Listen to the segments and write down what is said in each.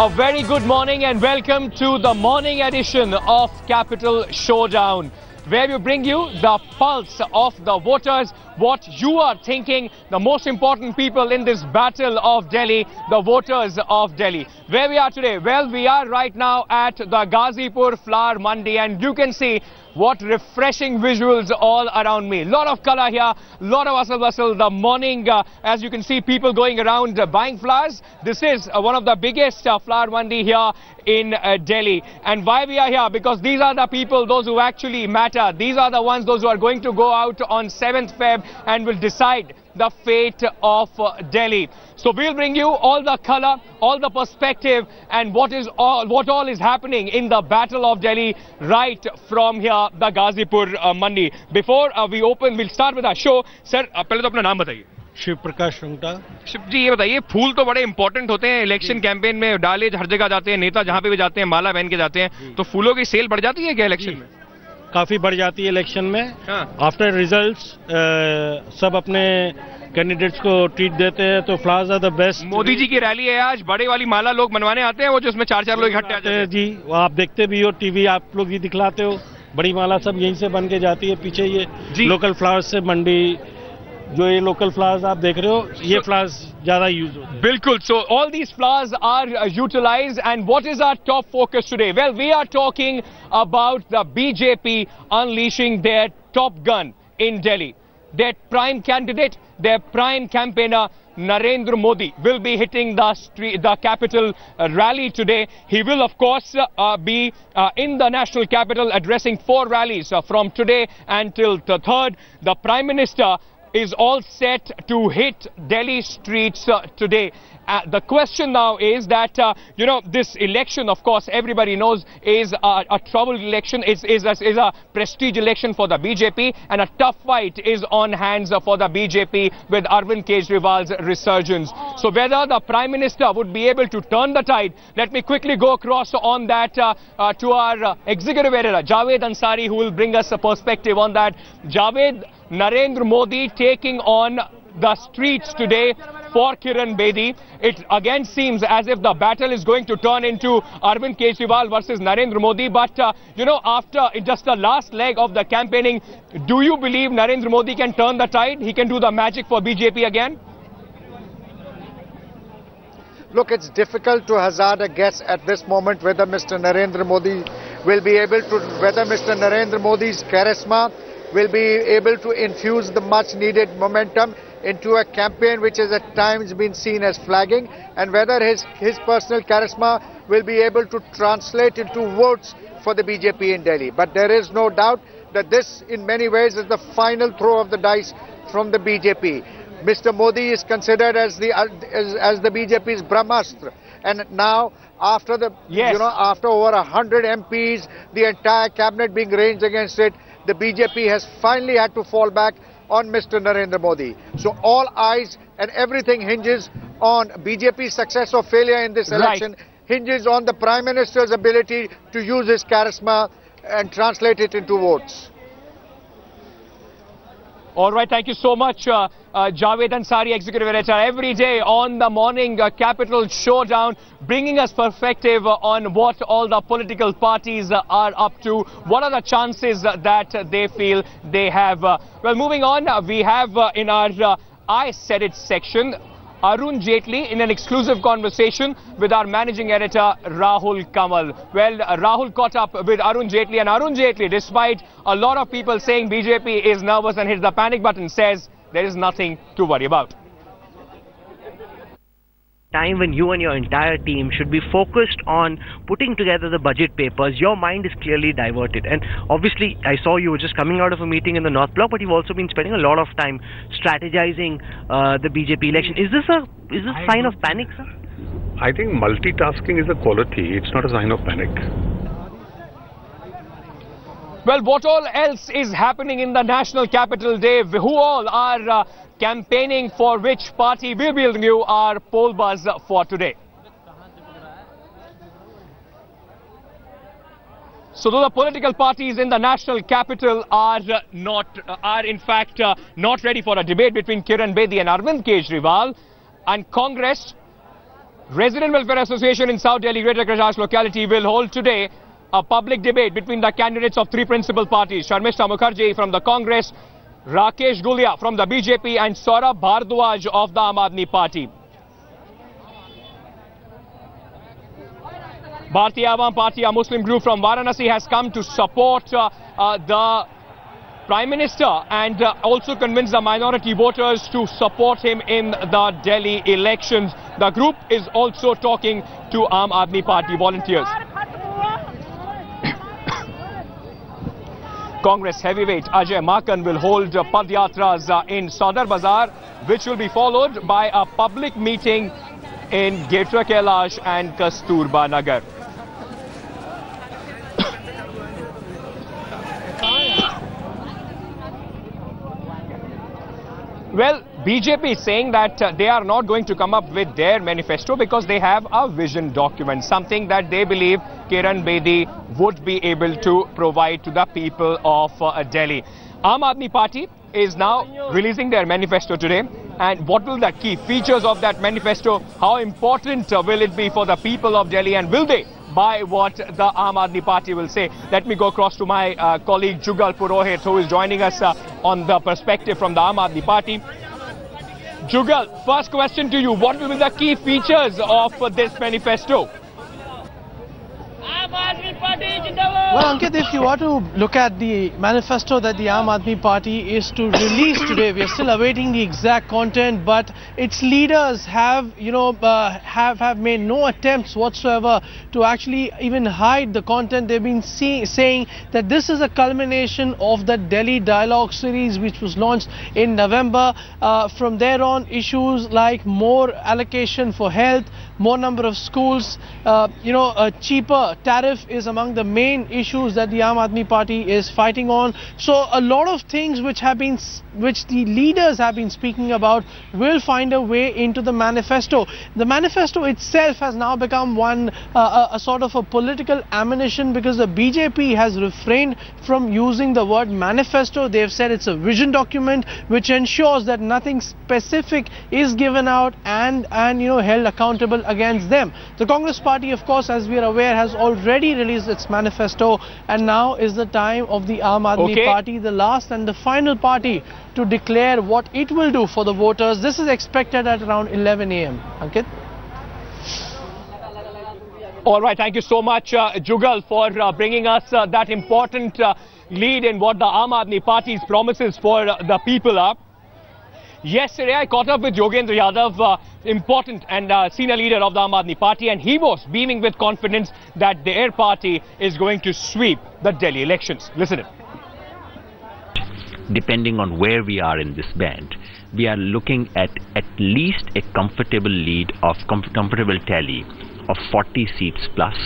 A very good morning and welcome to the morning edition of Capital Showdown, where we bring you the pulse of the voters, what you are thinking, the most important people in this battle of Delhi, the voters of Delhi. Where we are today? Well, we are right now at the Ghazipur Flower Mandi, and you can see what refreshing visuals all around me. Lot of color here, lot of hustle bustle. The morning, as you can see, people going around buying flowers. This is one of the biggest flower mandi here in Delhi. And why we are here? Because these are the people, those who actually matter. These are the ones, those who are going to go out on 7th Feb and will decide the fate of Delhi. So we'll bring you all the color, all the perspective, and what all is happening in the battle of Delhi right from here, the Ghazipur Mandi. Before we open, we'll start with our show. Sir, पहले तो अपना नाम बताइए. शिव प्रकाश रुंगटा. शिव जी, ये बताइए, फूल तो बड़े important होते हैं इलेक्शन कैंपेन में, डाले हर जगह जाते हैं, नेता जहाँ पे भी जाते हैं माला पहन के जाते हैं, तो फूलों की सेल बढ़ जाती है क्या इलेक्शन में? काफी बढ़ जाती है इलेक्शन में. आफ्टर रिजल्ट्स सब अपने कैंडिडेट्स को ट्रीट देते हैं, तो flowers are the best. Modi ji की रैली है आज, बड़े वाली माला लोग बनवाने आते हैं, वो जो उसमें 4-4 लोग इकट्ठे आते हैं. जी, वो आप देखते भी हो, टीवी आप लोग भी दिखलाते हो. बड़ी माला सब यहीं से बन के जाती है. पीछे ये लोकल फ्लावर्स से मंडी, जो ये लोकल फ्लावर्स आप देख रहे हो, ये फ्लावर्स ज्यादा यूज होते हैं. बिल्कुल. So all these flowers are utilized, and what is our top focus today? Well, we are talking about the BJP unleashing their top gun in Delhi. Their prime candidate, their prime campaigner, Narendra Modi, will be hitting the capital rally today. He will, of course, be in the national capital addressing 4 rallies from today until the 3rd. The Prime Minister is all set to hit Delhi streets today. The question now is that, this election, of course, everybody knows is a troubled election, is a prestige election for the BJP, and a tough fight is on hands for the BJP with Arvind Kejriwal's resurgence. So whether the Prime Minister would be able to turn the tide, let me quickly go across on that to our executive editor, Javed Ansari, who will bring us a perspective on that. Javed, Narendra Modi taking on the streets today for Kiran Bedi. It again seems as if the battle is going to turn into Arvind Kejriwal versus Narendra Modi. But, after just the last leg of the campaigning, do you believe Narendra Modi can turn the tide? He can do the magic for BJP again? Look, it's difficult to hazard a guess at this moment whether Mr. Narendra Modi will be able to, whether Mr. Narendra Modi's charisma will be able to infuse the much needed momentum into a campaign which has at times been seen as flagging, and whether his personal charisma will be able to translate into votes for the BJP in Delhi. But there is no doubt that this in many ways is the final throw of the dice from the BJP. Mr. Modi is considered as the BJP's Brahmastra, and now after after over 100 MPs, the entire cabinet being ranged against it, the BJP has finally had to fall back on Mr. Narendra Modi. So all eyes and everything hinges on BJP's success or failure in this election, hinges on the Prime Minister's ability to use his charisma and translate it into votes. All right, thank you so much, Javed Ansari, Executive Editor, every day on the morning Capital Showdown, bringing us perspective on what all the political parties are up to, what are the chances that they feel they have. Well, moving on, we have in our I Said It section, Arun Jaitley in an exclusive conversation with our managing editor Rahul Kamal. Well, Rahul caught up with Arun Jaitley, and Arun Jaitley, despite a lot of people saying BJP is nervous and hits the panic button, says there is nothing to worry about. Time when you and your entire team should be focused on putting together the budget papers, your mind is clearly diverted. And obviously, I saw you were just coming out of a meeting in the North Block, but you've also been spending a lot of time strategizing the BJP election. Is this a sign of panic, sir? I think multitasking is a quality. It's not a sign of panic. Well, what all else is happening in the national capital, Dave? Who all are campaigning for which party? We'll be giving you our poll buzz for today. So though the political parties in the national capital are in fact not ready for a debate between Kiran Bedi and Arvind Kejriwal, and Congress Resident Welfare Association in South Delhi Greater Kashkash locality will hold today a public debate between the candidates of three principal parties: Sharmishta Mukherjee from the Congress, Rakesh Gulia from the BJP and Saurabh Bhardwaj of the Aam Aadmi Party. Bharatiya Awam Party, a Muslim group from Varanasi, has come to support the Prime Minister and also convince the minority voters to support him in the Delhi elections. The group is also talking to Aam Aadmi Party volunteers. Congress heavyweight Ajay Makan will hold Padyatras in Sadar Bazaar, which will be followed by a public meeting in Greater Kailash and Kasturba Nagar. Well, BJP is saying that they are not going to come up with their manifesto because they have a vision document, something that they believe Kiran Bedi would be able to provide to the people of Delhi. Aam Aadmi Party is now releasing their manifesto today. And what will the key features of that manifesto? How important will it be for the people of Delhi, and will they buy what the Aam Aadmi Party will say? Let me go across to my colleague Jugal Purohit, who is joining us on the perspective from the Aam Aadmi Party. Jugal, first question to you. What will be the key features of this manifesto? Well, Ankit, if you are to look at the manifesto that the Aam Aadmi Party is to release today, we are still awaiting the exact content, but its leaders have, have made no attempts whatsoever to actually even hide the content. They've been saying that this is a culmination of the Delhi Dialogue series, which was launched in November. From there on, issues like more allocation for health, more number of schools, a cheaper tariff is among the main issues that the Aam Aadmi Party is fighting on. So a lot of things which the leaders have been speaking about will find a way into the manifesto. The manifesto itself has now become a sort of a political ammunition, because the BJP has refrained from using the word manifesto. They've said it's a vision document which ensures that nothing specific is given out and held accountable against them. The Congress Party, of course, as we are aware, has already released its manifesto, and now is the time of the Aam Aadmi Party, the last and the final party, to declare what it will do for the voters. This is expected at around 11 a.m. Ankit? All right, thank you so much, Jugal, for bringing us that important lead in what the Aam Aadmi Party's promises for the people are. Yesterday, I caught up with Yogendra Yadav, important and senior leader of the Aam Aadmi Party, and he was beaming with confidence that their party is going to sweep the Delhi elections. Listen in. Depending on where we are in this band, we are looking at least a comfortable lead of comfortable tally of 40 seats plus,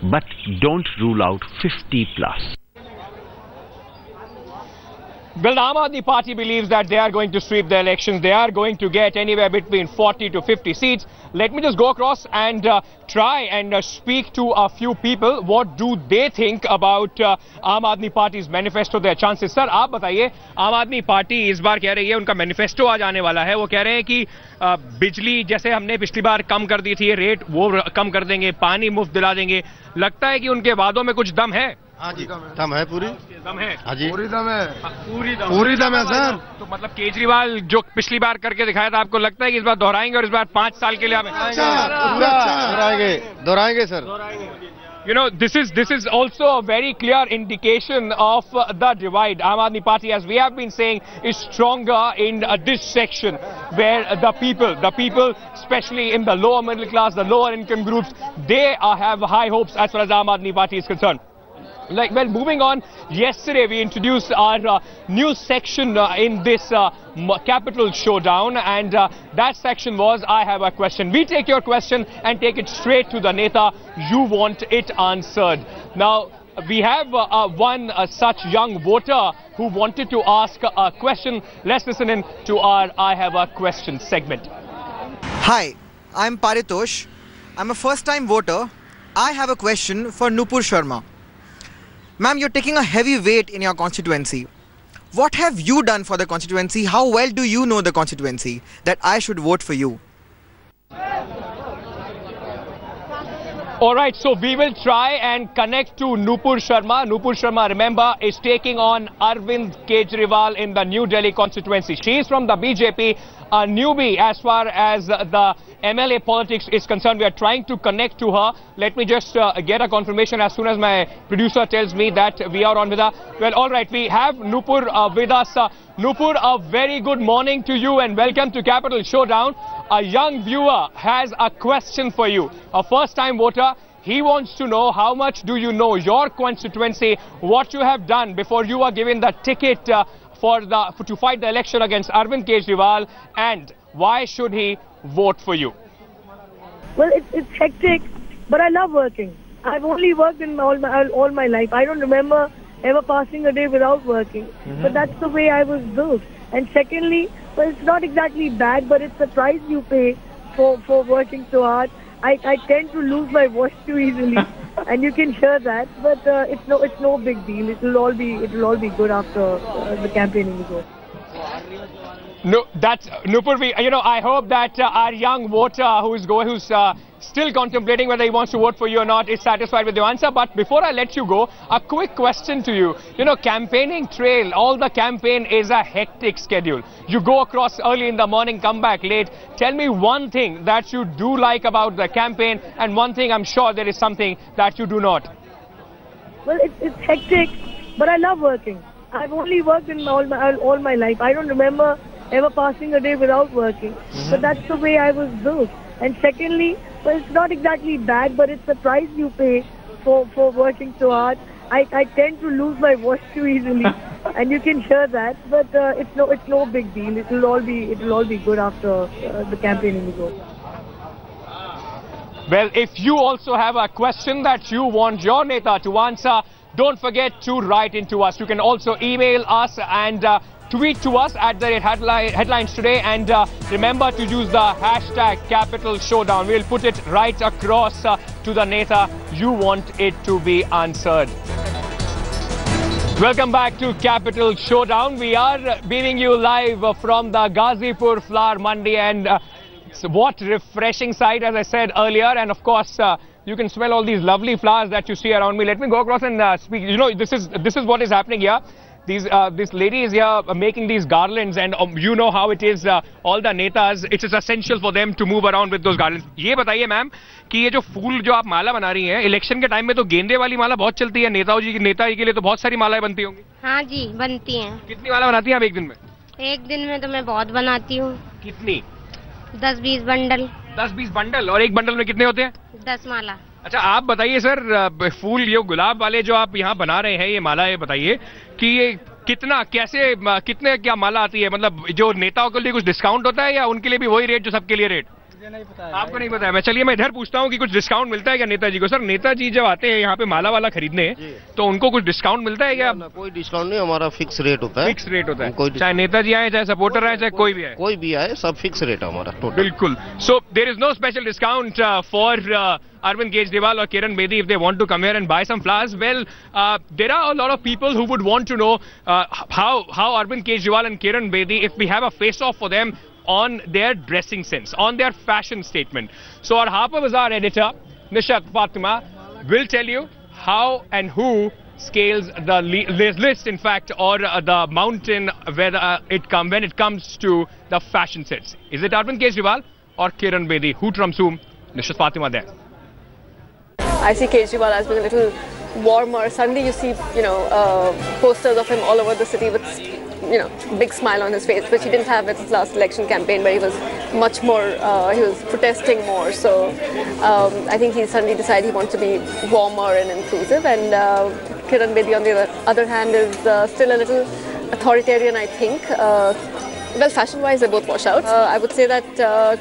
but don't rule out 50 plus. Well, the Aam Aadmi Party believes that they are going to sweep the elections. They are going to get anywhere between 40 to 50 seats. Let me just go across and try and speak to a few people. What do they think about Aam Aadmi Party's manifesto, their chances? Sir, आप बताइए, Aam Aadmi Party इस बार कह रही है, उनका manifesto आज आने वाला है. वो कह रहे हैं कि बिजली जैसे हमने पिछली बार कम कर दी थी रेट, वो कम कर देंगे, पानी मुफ्त दिला देंगे. लगता है कि उनके वादों में कुछ दम है? हाँ जी, दम है, पूरी दम है. हाँ जी, पूरी दम है, पूरी दम है सर. तो मतलब केजरीवाल जो पिछली बार करके दिखाया था, आपको लगता है कि इस बार दोहराएंगे और इस बार 5 साल के लिए दोहराएंगे sir. You know, this is also a very clear indication of the divide. Aam Aadmi Party, as we have been saying, is stronger in this section where the people, especially in the lower middle class, the lower income groups, they have high hopes as far as Aam Aadmi Party is concerned. Well, moving on, yesterday we introduced our new section in this capital showdown, and that section was I Have a Question. We take your question and take it straight to the Neta you want it answered. Now, we have one such young voter who wanted to ask a question. Let's listen in to our I Have a Question segment. Hi, I'm Paritosh. I'm a first-time voter. I have a question for Nupur Sharma. Ma'am, you're taking a heavy weight in your constituency. What have you done for the constituency? How well do you know the constituency that I should vote for you? All right, so we will try and connect to Nupur Sharma. Nupur Sharma, remember, is taking on Arvind Kejriwal in the New Delhi constituency. She is from the BJP, a newbie as far as the MLA politics is concerned. We are trying to connect to her. Let me just get a confirmation as soon as my producer tells me that we are on with her. Well, all right, we have Nupur with us. Nupur, a very good morning to you and welcome to Capital Showdown. A young viewer has a question for you. A first-time voter, he wants to know how much do you know your constituency, what you have done before you are given the ticket to fight the election against Arvind Kejriwal, and why should he vote for you? Well, it's hectic, but I love working. I've only worked in all my life. I don't remember ever passing a day without working. But that's the way I was built. And secondly, well, it's not exactly bad, but it's the price you pay for working so hard. I tend to lose my voice too easily, and you can hear that. But it's no big deal. It'll all be good after the campaigning is over. No, that's Nupur. I hope that our young voter who's still contemplating whether he wants to vote for you or not is satisfied with your answer. But before I let you go, a quick question to you. Campaigning trail, all the campaign is a hectic schedule. You go across early in the morning, come back late. Tell me one thing that you do like about the campaign, and one thing I'm sure there is something that you do not. Well, it's hectic, but I love working. I've only worked in all my life. I don't remember ever passing a day without working. But that's the way I was built. And secondly, well, it's not exactly bad, but it's the price you pay for working so hard. I tend to lose my voice too easily, and you can hear that. But it's no big deal. It'll all be good after the campaigning is over. Well, if you also have a question that you want your Neta to answer, don't forget to write into us. You can also email us and tweet to us at the headlines today, and remember to use the hashtag Capital Showdown. We'll put it right across to the Neta you want it to be answered. Welcome back to Capital Showdown. We are beaming you live from the Ghazipur Flower Mandi, and what refreshing sight, as I said earlier. And of course, you can smell all these lovely flowers that you see around me. Let me go across and speak. This is what is happening here. This lady is here making these garlands, and you know how it is. All the netas, it is essential for them to move around with those garlands. ये बताइए ma'am कि ये जो फूल जो आप माला बना रही हैं, इलेक्शन के टाइम में तो गेंदे वाली माला बहुत चलती है. नेता जी के लिए तो बहुत सारी मालाएं बनती होंगी. हाँ जी, बनती हैं. कितनी माला बनाती हैं आप एक दिन में? एक दिन में तो मैं बहुत बनाती हूँ. कितनी? 10-20 बंडल. 10-20 बंडल. और एक बंडल में कितने होते हैं? 10 माला. अच्छा, आप बताइए सर, फूल ये गुलाब वाले जो आप यहाँ बना रहे हैं, ये माला, ये बताइए कि ये कितने क्या माला आती है? मतलब जो नेताओं के लिए कुछ डिस्काउंट होता है या उनके लिए भी वही रेट जो सबके लिए रेट? नहीं पता है. आपको नहीं पता है? चलिए मैं इधर पूछता हूँ कि कुछ डिस्काउंट मिलता है क्या नेताजी को? सर, नेताजी जब आते हैं यहाँ पे माला वाला खरीदने, तो उनको कुछ डिस्काउंट मिलता है क्या? कोई डिस्काउंट नहीं, हमारा फिक्स रेट होता है. फिक्स रेट होता है, चाहे नेताजी आए, चाहे सपोर्टर आए, चाहे कोई भी आए, सब फिक्स रेट है हमारा टोटल. बिल्कुल. So there is no special discount for Arvind Kejriwal or Kiran Bedi if they want to come here and buy some flowers. Well, there are a lot of people who would want to know how Arvind Kejriwal and Kiran Bedi, if we have a face-off for them on their dressing sense, on their fashion statement. So our Harper Bazaar editor, Nishat Fatima, will tell you how and who scales the list, in fact, or the mountain when it comes to the fashion sense. Is it Arvind Kejriwal or Kiran Bedi? Who trumps whom? Nishat Fatima there. I see Kejriwal as being a little warmer. Suddenly you see, posters of him all over the city with, big smile on his face, which he didn't have at his last election campaign, where he was much more, he was protesting more. So I think he suddenly decided he wants to be warmer and inclusive. And Kiran Bedi, on the other hand, is still a little authoritarian, I think. Well, fashion-wise, they both wash out. I would say that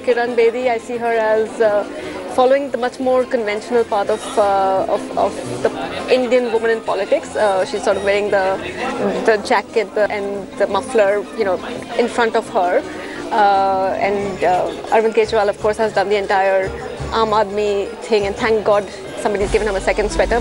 Kiran Bedi, I see her as following the much more conventional path of the Indian woman in politics. She's sort of wearing the jacket and the muffler, in front of her. And Arvind Kejriwal, of course, has done the entire Aam Aadmi thing, and thank God somebody's given him a second sweater.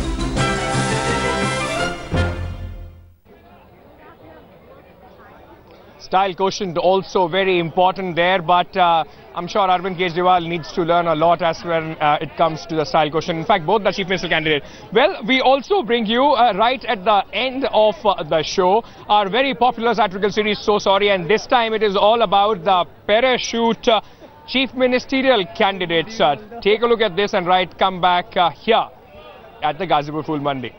Style quotient also very important there, but I'm sure Arvind Kejriwal needs to learn a lot as when it comes to the style quotient. In fact, both the Chief Minister candidate. Well, we also bring you right at the end of the show our very popular satirical series, So Sorry, and this time it is all about the parachute Chief Ministerial candidates. Take a look at this and come back here at the Ghazipur Fool Mandi.